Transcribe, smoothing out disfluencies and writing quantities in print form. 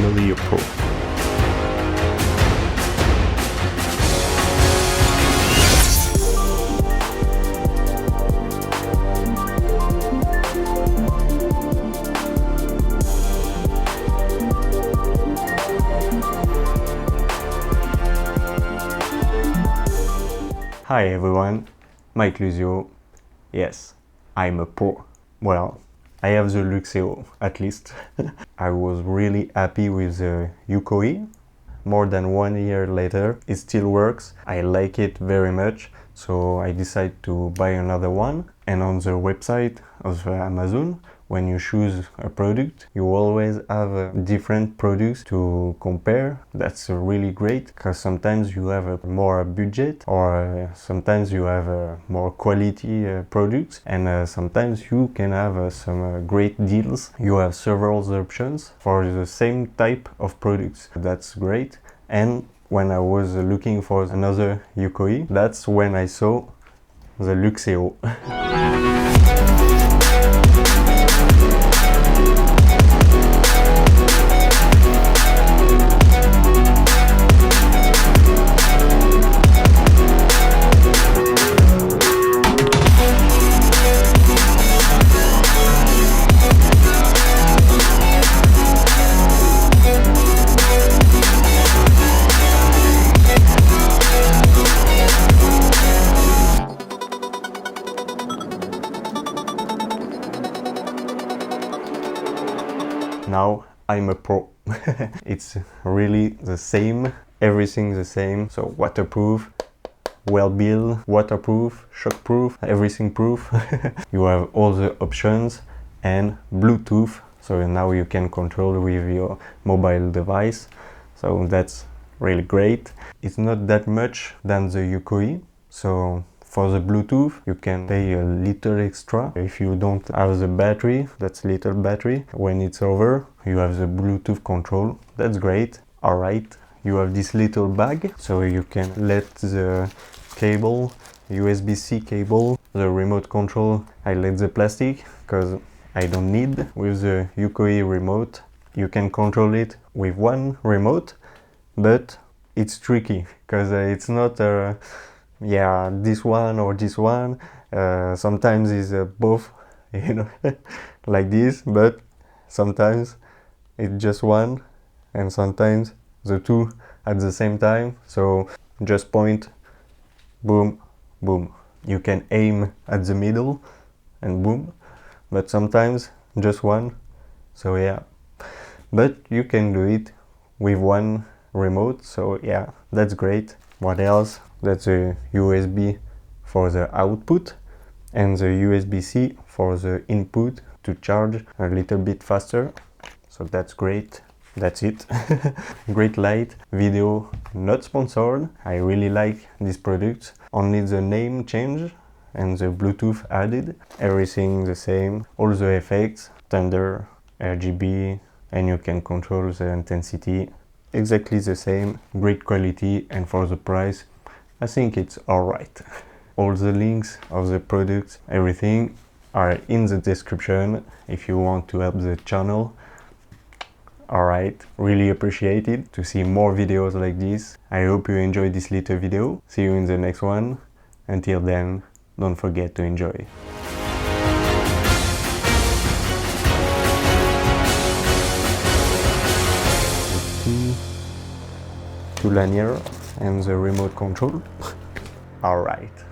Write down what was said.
LUXCEO Pro. Hi everyone, Mike LUXCEO. Yes, I'm a pro. Well, I have the LUXCEO at least. I was really happy with the YOUKOYI. More than 1 year later, it still works. I like it very much, so I decided to buy another one. And on the website of Amazon, when you choose a product, you always have different products to compare. That's really great, because sometimes you have a more budget, or sometimes you have more quality products, and sometimes you can have some great deals. You have several options for the same type of products. That's great. And when I was looking for another YOUKOYI, that's when I saw the LUXCEO. Now I'm a pro. It's really the same, everything the same. So waterproof, well built, waterproof, shockproof, everything proof. You have all the options, and Bluetooth, so now you can control with your mobile device. So that's really great. It's not that much than the YOUKOYI, so for the Bluetooth, you can pay a little extra. If you don't have the battery, that's little battery. When it's over, you have the Bluetooth control. That's great. All right, you have this little bag, so you can let the cable, USB-C cable, the remote control. I let the plastic, because I don't need. With the YOUKOYI remote, you can control it with one remote, but it's tricky, because it's not yeah, this one or this one. Sometimes it's both, you know, like this, but sometimes it's just one, and sometimes the two at the same time. So just point, boom, boom. You can aim at the middle and boom, but sometimes just one. So yeah, but you can do it with one remote, so yeah, that's great. What else? That's a USB for the output, and the USB-C for the input to charge a little bit faster. So that's great. That's it. Great light. Video not sponsored. I really like this product. Only the name change and the Bluetooth added. Everything the same. All the effects, thunder, RGB, and you can control the intensity. Exactly the same. Great quality, and for the price, I think it's alright. All the links of the products, everything, are in the description if you want to help the channel. Alright, really appreciate it to see more videos like this. I hope you enjoyed this little video. See you in the next one. Until then, don't forget to enjoy. Two lanyard and the remote control. All right.